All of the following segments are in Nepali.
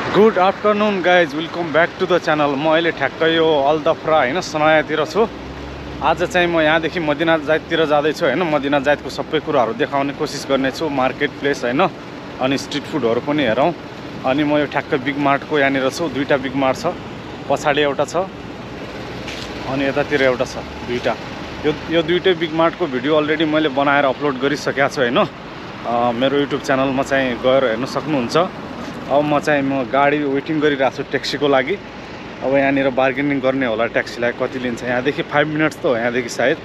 Good afternoon guys, welcome back to the channel. म अहिले ठ्याक्कै यो अल्दफ्रा होइन सनायातिर छु। आज चाहिँ म यहाँदेखि मदिनात जायदतिर जाँदैछु होइन। मदिनात जायदको सबै कुराहरू देखाउने कोसिस गर्नेछु, मार्केट प्लेस होइन, अनि स्ट्रिट फुडहरू पनि हेरौँ। अनि म यो ठ्याक्कै बिग मार्टको यहाँनिर छु। दुईवटा बिग मार्ट छ, पछाडि एउटा छ अनि यतातिर एउटा छ, दुईवटा। यो दुईटै बिग मार्टको भिडियो अलरेडी मैले बनाएर अपलोड गरिसकेको छु होइन। मेरो युट्युब च्यानलमा चाहिँ गएर हेर्न सक्नुहुन्छ। अब म गाडी वेटिङ गरिरहेको छु ट्याक्सीको लागि। अब यहाँनिर बार्गेनिङ गर्ने होला, ट्याक्सीलाई कति लिन्छ। यहाँदेखि 5 मिनट्स त हो, यहाँदेखि सायद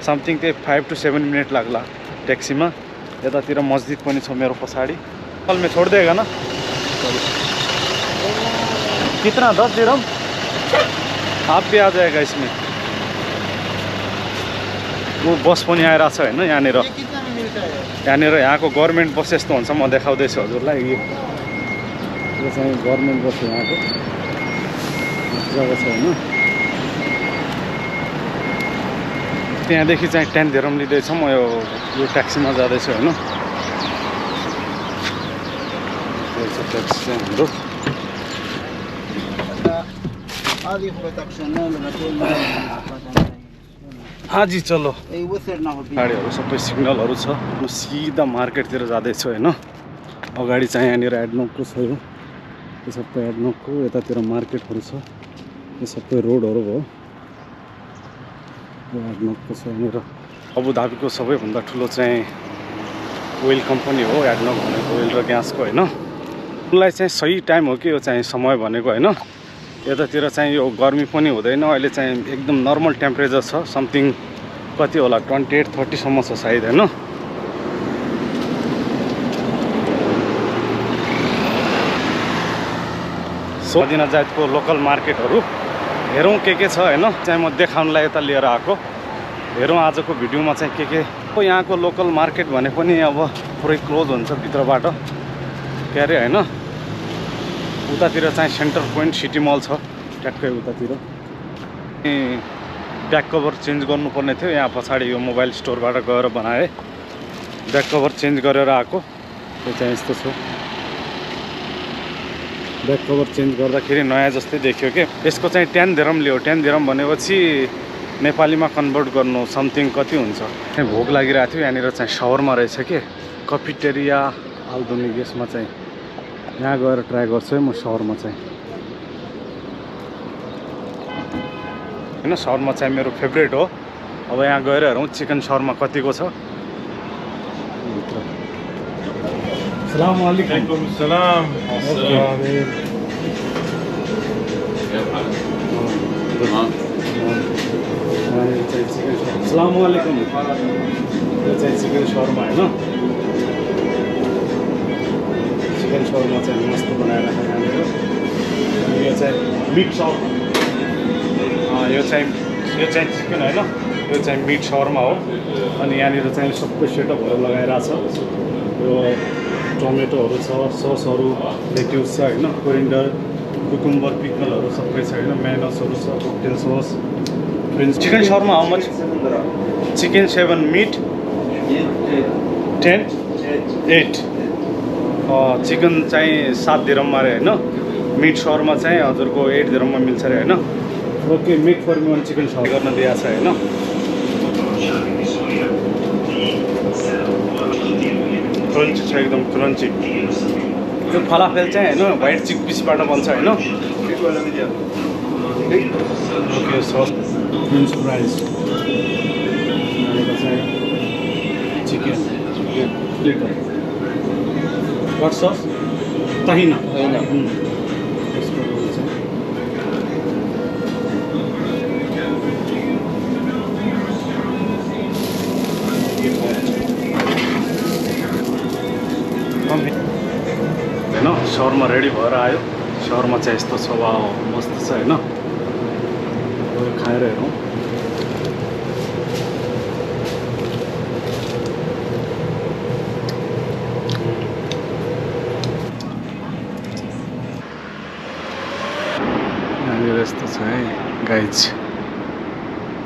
समथिङ त्यही 5 to 7 मिनट लाग्ला ट्याक्सीमा। यतातिर मस्जिद पनि छ मेरो पछाडि। कल में छोड़ देगा ना? कितना 10 दिरहम? आप भी आ जाएगा इसमें। वो बस पनि आइरहेको छ होइन यहाँनिर। यहाँको गभर्मेन्ट बस यस्तो हुन्छ, म देखाउँदैछु हजुरलाई। यो चाहिँ गभर्मेन्ट बस यहाँको जग्गा छ होइन। त्यहाँदेखि चाहिँ 10 दिरहम लिँदैछ। म यो ट्याक्सीमा जाँदैछु होइन। ट्याक्सी चाहिँ हाम्रो। हाजी चलो। गाडीहरू सबै सिग्नलहरू छ। म सिधा मार्केटतिर जाँदैछु होइन। अगाडि चाहिँ यहाँनिर एडनोकको छ, यो सबै एडनोकको। यतातिर मार्केटहरू छ, यो सबै रोडहरू भयो। यो एडनोकको छ यहाँनिर। अबुधाबीको सबैभन्दा ठुलो चाहिँ ओइल कम्पनी हो एडनोक भनेको, ओइल र ग्यासको होइन। उनलाई चाहिँ सही टाइम हो कि यो चाहिँ समय भनेको होइन। यतातिर चाहिँ यो गर्मी पनि हुँदैन, अहिले चाहिँ एकदम नर्मल टेम्परेचर छ। समथिङ कति होला 28-30 सम्म छ सायद होइन। मदिनात जायदको लोकल मार्केटहरू हेरौँ के छ होइन। चाहिँ म देखाउनलाई यता लिएर आएको। हेरौँ आजको भिडियोमा चाहिँ के यहाँको लोकल मार्केट भने पनि अब पुरै क्लोज हुन्छ भित्रबाट के अरे होइन। उतातिर चाहिँ सेन्टर पोइन्ट सिटी मल छ ट्याक्कै उतातिर। ब्याक कभर चेन्ज गर्नुपर्ने थियो, यहाँ पछाडि यो मोबाइल स्टोरबाट गएर बनाएँ। ब्याक कभर चेन्ज गरेर आएको। यो चाहिँ यस्तो छ। ब्याक कभर चेन्ज गर्दाखेरि नयाँ जस्तै देखियो कि। यसको चाहिँ 10 दिरहम लियो। 10 दिरहम भनेपछि नेपालीमा कन्भर्ट गर्नु समथिङ कति हुन्छ। भोक लागिरहेको थियो। यहाँनिर चाहिँ शावरमा रहेछ कि, कफिटेरिया आल्दुनिक। यसमा चाहिँ यहाँ गएर ट्राई गर्छु है म शावरमा चाहिँ होइन। शावरमा चाहिँ मेरो फेभरेट हो। अब यहाँ गएर हेरौँ चिकन शावरमा कतिको छ। अस्सलाम वालेकुम। सलाम। अस्सलाम वालेकुम। यो चाहिँ चिकन शावरमा होइन। चिकन शावरमा चाहिँ मस्त बनाएर यहाँनिर। यो चाहिँ मिट शावरमा। यो चाहिँ चिकन होइन, यो चाहिँ मिट शावरमा हो। अनि यहाँनिर चाहिँ सबै सेटअपहरू लगाइरहेको छ। यो टमेटोहरू छ, ससहरू, लेट्युस छ होइन, कोरिन्डर, कुकुम्बर, पिकलहरू सबै छ होइन, मेयोनेजहरू छ, cocktail sauce. Chicken shawarma how much? Chicken 7, meat 10, 8। Chicken चाहिँ 7 दिरहममा अरे होइन। मिट शावरमा चाहिँ हजुरको 8 दिरहममा मिल्छ अरे होइन। Okay, make for me 1 chicken shawarma गर्न दिएको छ होइन। क्रन्ची छ, एकदम क्रन्ची। यो फलाफेल चाहिँ होइन व्हाइट चिक पिसबाट बन्छ होइन। ओके, सस फ्रेन्च फ्राइज चाहिँ chicken platter. What sauce? Tahini. यसको रोल चाहिँ होइन। शावरमा रेडी भएर आयो। शावरमा चाहिँ यस्तो छ, वा मस्त छ होइन। खाएर हेरौँ। यहाँनिर यस्तो छ है गाइज।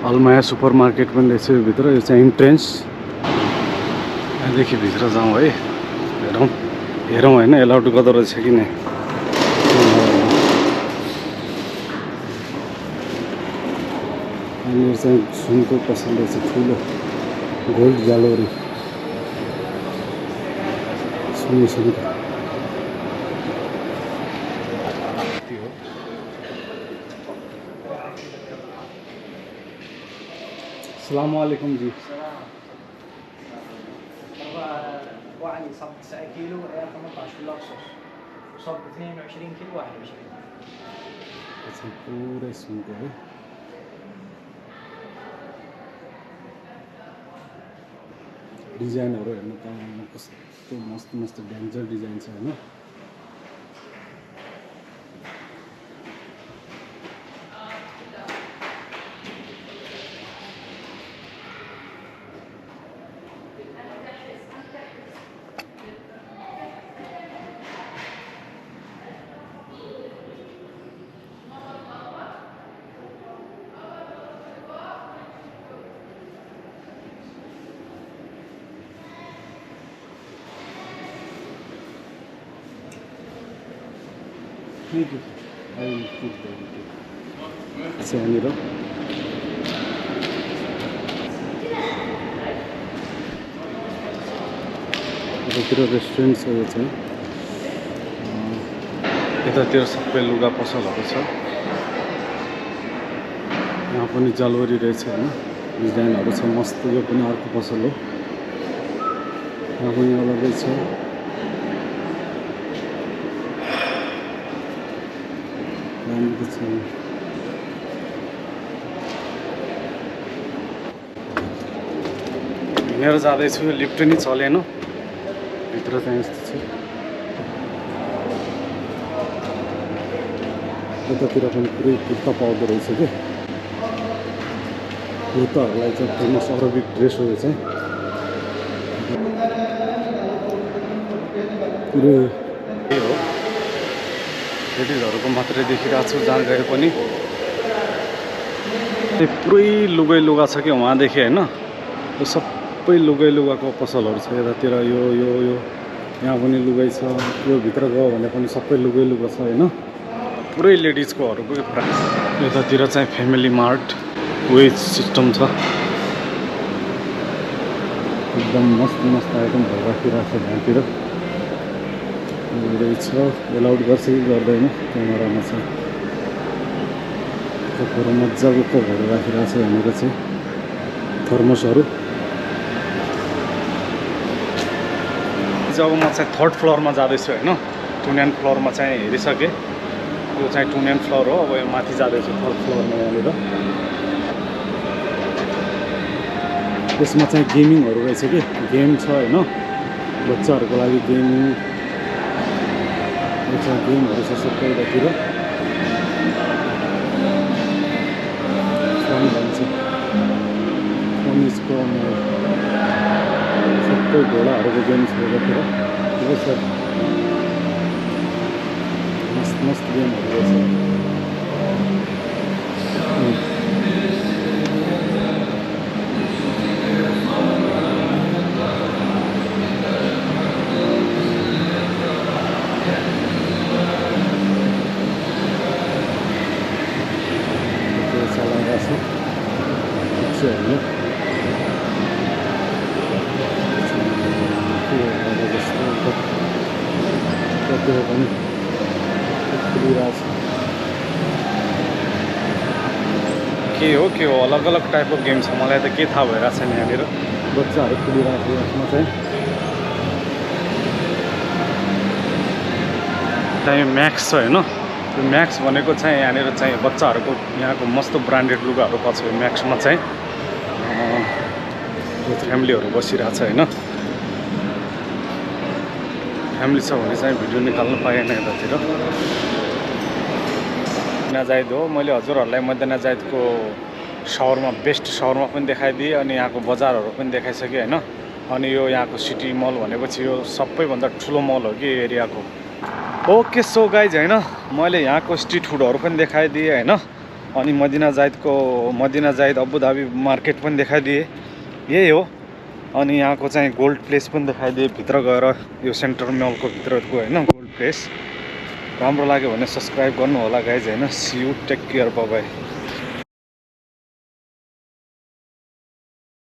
अलमाया सुपर मार्केट पनि रहेछ यो भित्र। यो चाहिँ इन्ट्रेन्स। यहाँदेखि भित्र जाउँ है, हेरौँ होइन एलाउड गर्दो रहेछ कि नै। यहाँनिर चाहिँ सुनको पसल रहेछ ठुलो गोल्ड ज्वेलरी सुन सुनको अस्सलाम वालेकुम जी واحد صب 9 كيلو 18 في الاقصر صب 22 كيلو 21 अच्छा पुरै सुनको है डिजाइनहरु हेर्नु त कस्तो मस्त मस्त डेन्जर डिजाइन छ हैन Thank you. I will keep that. यहाँनिर यतातिर रेस्टुरेन्ट छ यो चाहिँ यतातिर सबै लुगा पसलहरू छ यहाँ पनि जलवरी रहेछ हैन डिजाइनहरु छ मस्त यो पनि अर्को पसल हो यहाँ पनि अलगै छ हिँडेर जाँदैछु लिफ्ट नि चलेन भित्र चाहिँ यस्तो छ यतातिर पनि पुरै कुर्ता पाउँदो रहेछ के कुर्ताहरूलाई चाहिँ फेमस अरबिक ड्रेस हो यो चाहिँ पुरै त्यही हो लेडिजहरूको मात्रै देखिरहेको छु जहाँ गए पनि पुरै लुगै लुगा छ कि वहाँदेखि होइन यो सबै लुगै लुगाको पसलहरू छ यतातिर यो यो यो यहाँ पनि लुगै छ यो भित्र गयो भने पनि सबै लुगै लुगा छ होइन पुरै लेडिजकोहरूको यतातिर चाहिँ फ्यामिली मार्ट वेज सिस्टम छ एकदम मस्त मस्त आइटम राखिरहेको छ यहाँतिर रहेछ एलाउड गर्छ कि गर्दैन क्यामेरामा चाहिँ कपहरू मजाको कपहरू राखिरहेको छ यहाँनिर चाहिँ थर्मसहरू जब म चाहिँ थर्ड फ्लोरमा जाँदैछु होइन 29 फ्लोरमा चाहिँ हेरिसकेँ यो चाहिँ 29 फ्लोर हो अब यो माथि जाँदैछु थर्ड फ्लोरमा यहाँनिर त्यसमा चाहिँ गेमिङहरू रहेछ कि गेम छ होइन बच्चाहरूको लागि गेमिङ गेमहरू छ सबै यतातिर फन भन्छ फनिजको सबै घोडाहरूको गेम छ यतातिर मस्त मस्त गेमहरू रहेछ के हो अलग अलग टाइपको गेम छ मलाई त के थाहा भइरहेको छैन यहाँनिर बच्चाहरू खेलिरहेको थियो यसमा चाहिँ म्याक्स छ होइन त्यो म्याक्स भनेको चाहिँ यहाँनिर चाहिँ बच्चाहरूको यहाँको मस्त ब्रान्डेड लुगाहरू पाउँछ यो म्याक्समा चाहिँ फ्यामिलीहरू बसिरहेको छ होइन फ्यामिली छ भने चाहिँ भिडियो निकाल्नु पाएन यतातिर मदिना जायद हो मैले हजुरहरूलाई मदिना जायदको शावरमा बेस्ट शावरमा पनि देखाइदिएँ अनि यहाँको बजारहरू पनि देखाइसकेँ होइन अनि यो यहाँको सिटी मल भनेपछि यो सबैभन्दा ठुलो मल हो कि एरियाको ओके सो गाइज होइन मैले यहाँको स्ट्रिट फुडहरू पनि देखाइदिएँ होइन अनि मदिना जायद अबु धाबी मार्केट पनि देखाइदिएँ यही हो अनि यहाँको चाहिँ गोल्ड प्लेस पनि देखाइदिएँ भित्र गएर यो सेन्टर मलको भित्रको होइन गोल्ड प्लेस राम्रो लाग्यो भने सब्सक्राइब गर्नु होला गाइज हैन see you take care bye by